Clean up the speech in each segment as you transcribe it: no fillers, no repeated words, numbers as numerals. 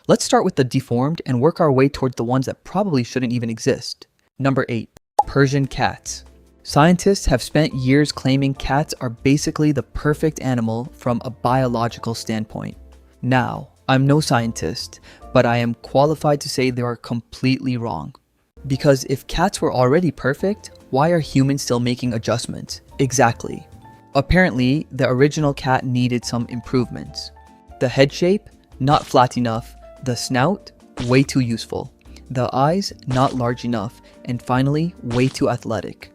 Let's start with the deformed and work our way towards the ones that probably shouldn't even exist. Number 8. Persian cats. Scientists have spent years claiming cats are basically the perfect animal from a biological standpoint. Now, I'm no scientist, but I am qualified to say they are completely wrong. Because if cats were already perfect, why are humans still making adjustments? Exactly. Apparently, the original cat needed some improvements. The head shape, not flat enough. The snout, way too useful. The eyes, not large enough. And finally, way too athletic.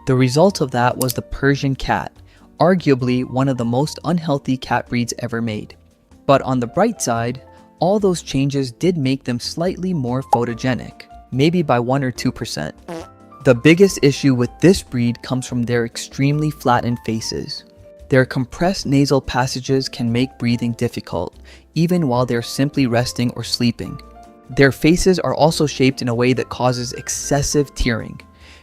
The result of that was the Persian cat, arguably one of the most unhealthy cat breeds ever made. But on the bright side, all those changes did make them slightly more photogenic, maybe by 1 or 2%. The biggest issue with this breed comes from their extremely flattened faces. Their compressed nasal passages can make breathing difficult, even while they're simply resting or sleeping. Their faces are also shaped in a way that causes excessive tearing,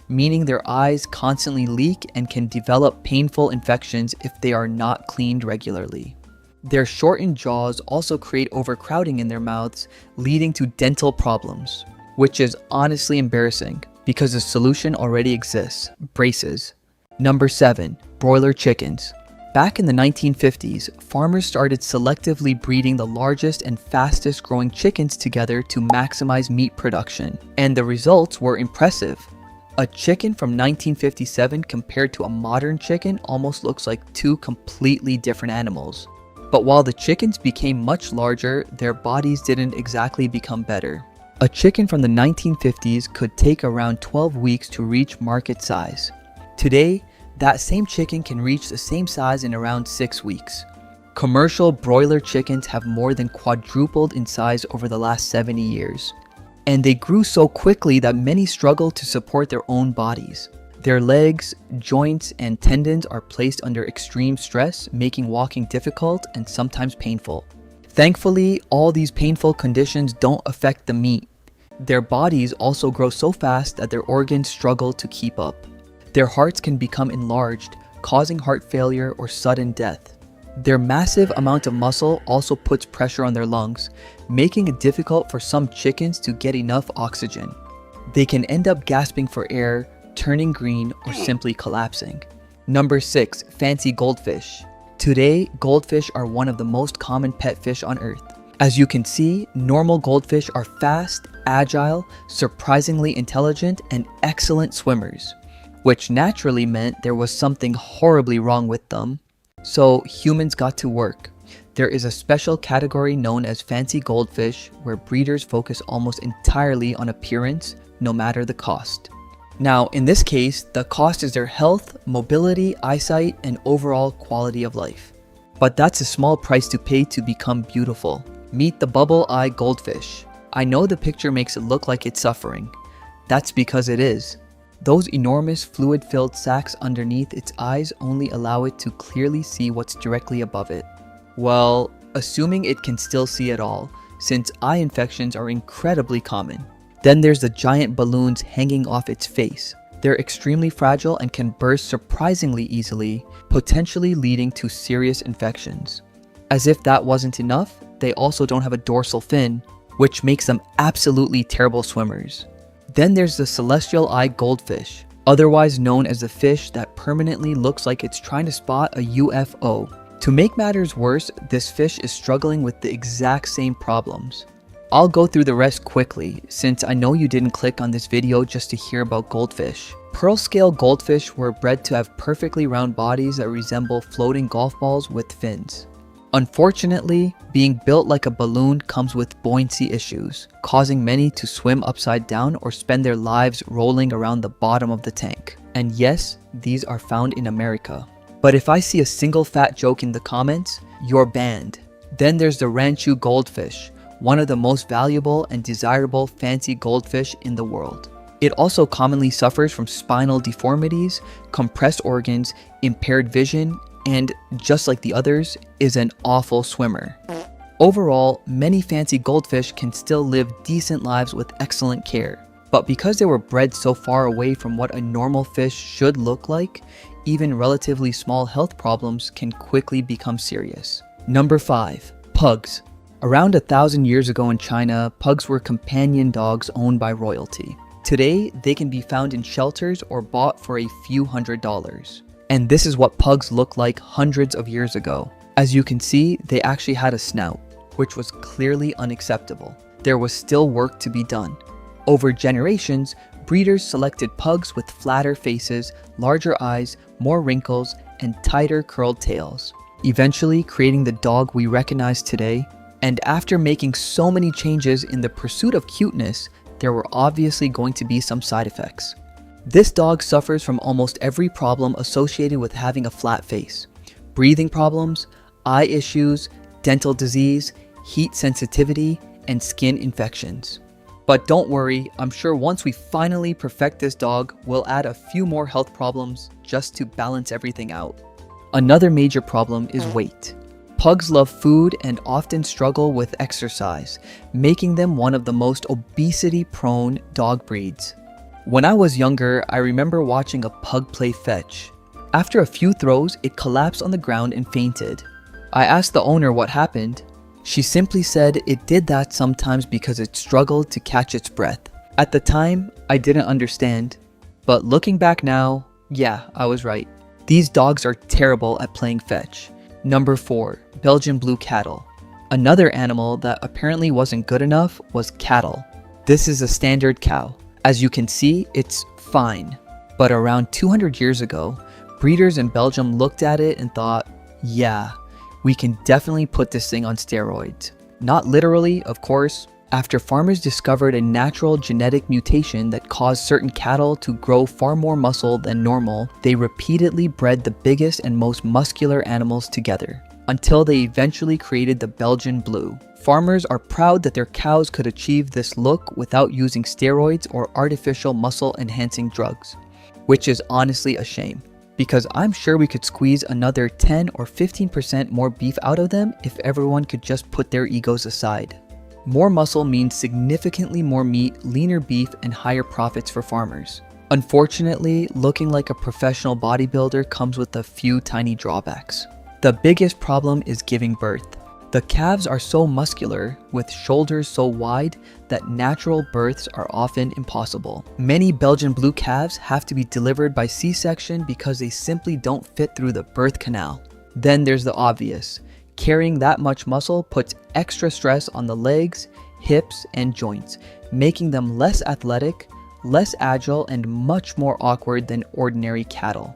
meaning their eyes constantly leak and can develop painful infections if they are not cleaned regularly. Their shortened jaws also create overcrowding in their mouths, leading to dental problems, which is honestly embarrassing because the solution already exists: braces. Number 7. Broiler chickens. Back in the 1950s, farmers started selectively breeding the largest and fastest growing chickens together to maximize meat production, and the results were impressive. A chicken from 1957 compared to a modern chicken almost looks like two completely different animals. But while the chickens became much larger, their bodies didn't exactly become better. A chicken from the 1950s could take around 12 weeks to reach market size. Today, that same chicken can reach the same size in around 6 weeks. Commercial broiler chickens have more than quadrupled in size over the last 70 years. And they grew so quickly that many struggle to support their own bodies. Their legs, joints, and tendons are placed under extreme stress, making walking difficult and sometimes painful. Thankfully, all these painful conditions don't affect the meat. Their bodies also grow so fast that their organs struggle to keep up. Their hearts can become enlarged, causing heart failure or sudden death. Their massive amount of muscle also puts pressure on their lungs, making it difficult for some chickens to get enough oxygen. They can end up gasping for air, turning green, or simply collapsing. Number 6. Fancy goldfish. Today, goldfish are one of the most common pet fish on Earth. As you can see, normal goldfish are fast, agile, surprisingly intelligent, and excellent swimmers, which naturally meant there was something horribly wrong with them. So humans got to work. There is a special category known as fancy goldfish where breeders focus almost entirely on appearance, no matter the cost. Now, in this case, the cost is their health, mobility, eyesight, and overall quality of life. But that's a small price to pay to become beautiful. Meet the bubble-eye goldfish. I know the picture makes it look like it's suffering. That's because it is. Those enormous fluid-filled sacs underneath its eyes only allow it to clearly see what's directly above it. Well, assuming it can still see at all, since eye infections are incredibly common. Then there's the giant balloons hanging off its face. They're extremely fragile and can burst surprisingly easily, potentially leading to serious infections. As if that wasn't enough, they also don't have a dorsal fin, which makes them absolutely terrible swimmers. Then there's the celestial eye goldfish, otherwise known as the fish that permanently looks like it's trying to spot a UFO. To make matters worse, this fish is struggling with the exact same problems. I'll go through the rest quickly, since I know you didn't click on this video just to hear about goldfish. Pearl scale goldfish were bred to have perfectly round bodies that resemble floating golf balls with fins. Unfortunately, being built like a balloon comes with buoyancy issues, causing many to swim upside down or spend their lives rolling around the bottom of the tank. And yes, these are found in America. But if I see a single fat joke in the comments, you're banned. Then there's the Ranchu goldfish, one of the most valuable and desirable fancy goldfish in the world. It also commonly suffers from spinal deformities, compressed organs, impaired vision, and, just like the others, is an awful swimmer. Overall, many fancy goldfish can still live decent lives with excellent care. But because they were bred so far away from what a normal fish should look like, even relatively small health problems can quickly become serious. Number 5. Pugs. Around 1,000 years ago in China, pugs were companion dogs owned by royalty. Today, they can be found in shelters or bought for a few $100s. And this is what pugs looked like hundreds of years ago. As you can see, they actually had a snout, which was clearly unacceptable. There was still work to be done. Over generations, breeders selected pugs with flatter faces, larger eyes, more wrinkles, and tighter curled tails, eventually creating the dog we recognize today. And after making so many changes in the pursuit of cuteness, there were obviously going to be some side effects. This dog suffers from almost every problem associated with having a flat face: breathing problems, eye issues, dental disease, heat sensitivity, and skin infections. But don't worry, I'm sure once we finally perfect this dog, we'll add a few more health problems just to balance everything out. Another major problem is weight. Pugs love food and often struggle with exercise, making them one of the most obesity-prone dog breeds. When I was younger, I remember watching a pug play fetch. After a few throws, it collapsed on the ground and fainted. I asked the owner what happened. She simply said it did that sometimes because it struggled to catch its breath. At the time, I didn't understand, but looking back now, yeah, I was right. These dogs are terrible at playing fetch. Number 4, Belgian Blue cattle. Another animal that apparently wasn't good enough was cattle. This is a standard cow. As you can see, it's fine. But around 200 years ago, breeders in Belgium looked at it and thought, yeah, we can definitely put this thing on steroids. Not literally, of course. After farmers discovered a natural genetic mutation that caused certain cattle to grow far more muscle than normal, they repeatedly bred the biggest and most muscular animals together, until they eventually created the Belgian Blue. Farmers are proud that their cows could achieve this look without using steroids or artificial muscle-enhancing drugs, which is honestly a shame, because I'm sure we could squeeze another 10 or 15% more beef out of them if everyone could just put their egos aside. More muscle means significantly more meat, leaner beef, and higher profits for farmers. Unfortunately, looking like a professional bodybuilder comes with a few tiny drawbacks. The biggest problem is giving birth. The calves are so muscular, with shoulders so wide, that natural births are often impossible. Many Belgian Blue calves have to be delivered by C-section because they simply don't fit through the birth canal. Then there's the obvious. Carrying that much muscle puts extra stress on the legs, hips, and joints, making them less athletic, less agile, and much more awkward than ordinary cattle.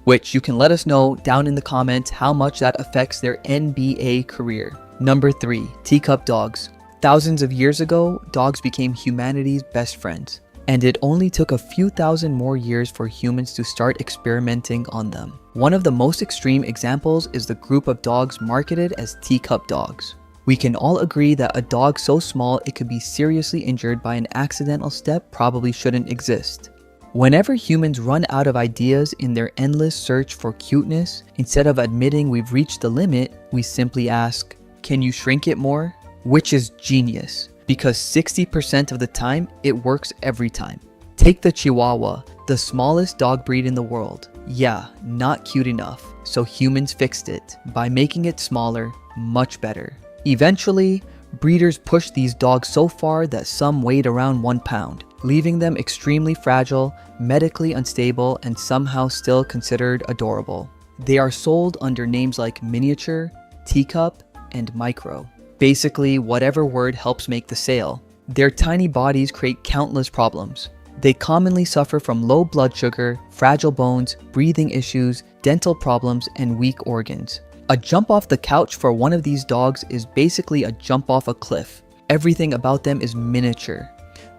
Which you can let us know down in the comments how much that affects their NBA career. Number 3, Teacup Dogs. Thousands of years ago, dogs became humanity's best friends, and it only took a few thousand more years for humans to start experimenting on them. One of the most extreme examples is the group of dogs marketed as Teacup Dogs. We can all agree that a dog so small it could be seriously injured by an accidental step probably shouldn't exist. Whenever humans run out of ideas in their endless search for cuteness, instead of admitting we've reached the limit, we simply ask, "Can you shrink it more?" Which is genius, because 60% of the time, it works every time. Take the Chihuahua, the smallest dog breed in the world. Yeah, not cute enough, so humans fixed it by making it smaller, much better. Eventually, breeders pushed these dogs so far that some weighed around 1 pound, leaving them extremely fragile, medically unstable, and somehow still considered adorable. They are sold under names like miniature, teacup, and micro. Basically, whatever word helps make the sale. Their tiny bodies create countless problems. They commonly suffer from low blood sugar, fragile bones, breathing issues, dental problems, and weak organs. A jump off the couch for one of these dogs is basically a jump off a cliff. Everything about them is miniature.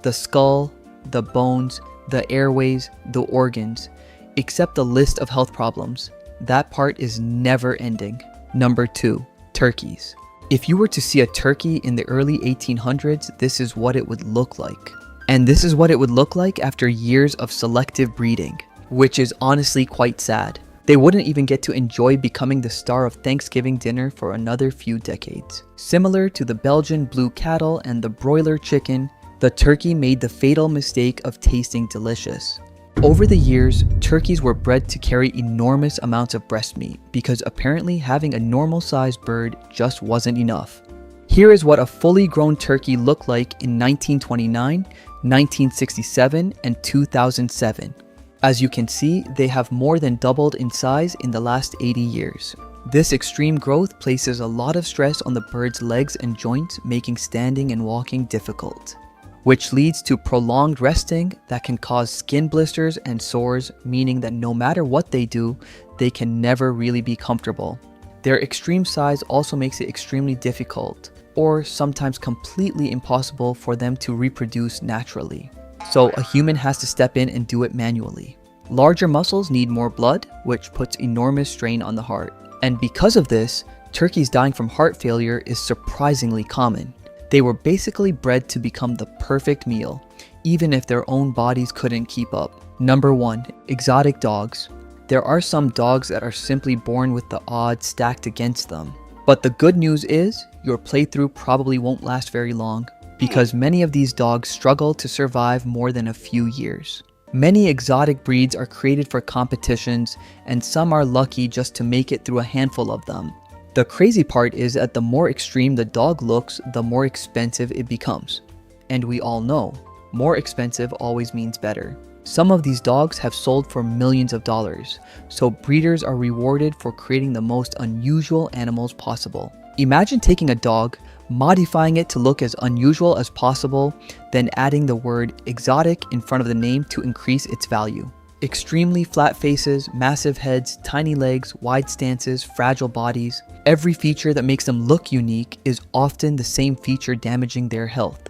The skull, the bones, the airways, the organs, except the list of health problems. That part is never ending. Number 2, turkeys. If you were to see a turkey in the early 1800s, this is what it would look like. And this is what it would look like after years of selective breeding, which is honestly quite sad. They wouldn't even get to enjoy becoming the star of Thanksgiving dinner for another few decades. Similar to the Belgian Blue cattle and the Broiler chicken, the turkey made the fatal mistake of tasting delicious. Over the years, turkeys were bred to carry enormous amounts of breast meat because apparently having a normal-sized bird just wasn't enough. Here is what a fully grown turkey looked like in 1929, 1967, and 2007. As you can see, they have more than doubled in size in the last 80 years. This extreme growth places a lot of stress on the bird's legs and joints, making standing and walking difficult, which leads to prolonged resting that can cause skin blisters and sores, meaning that no matter what they do, they can never really be comfortable. Their extreme size also makes it extremely difficult, or sometimes completely impossible for them to reproduce naturally. So a human has to step in and do it manually. Larger muscles need more blood, which puts enormous strain on the heart. And because of this, turkeys dying from heart failure is surprisingly common. They were basically bred to become the perfect meal, even if their own bodies couldn't keep up. Number 1. Exotic dogs. There are some dogs that are simply born with the odds stacked against them. But the good news is, your playthrough probably won't last very long, because many of these dogs struggle to survive more than a few years. Many exotic breeds are created for competitions, and some are lucky just to make it through a handful of them. The crazy part is that the more extreme the dog looks, the more expensive it becomes. And we all know, more expensive always means better. Some of these dogs have sold for millions of dollars, so breeders are rewarded for creating the most unusual animals possible. Imagine taking a dog, modifying it to look as unusual as possible, then adding the word exotic in front of the name to increase its value. Extremely flat faces, massive heads, tiny legs, wide stances, fragile bodies. Every feature that makes them look unique is often the same feature damaging their health.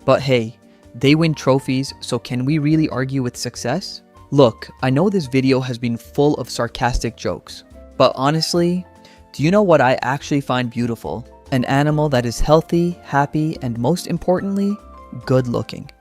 But hey, they win trophies, so can we really argue with success? Look, I know this video has been full of sarcastic jokes, but honestly, do you know what I actually find beautiful? An animal that is healthy, happy, and most importantly, good looking.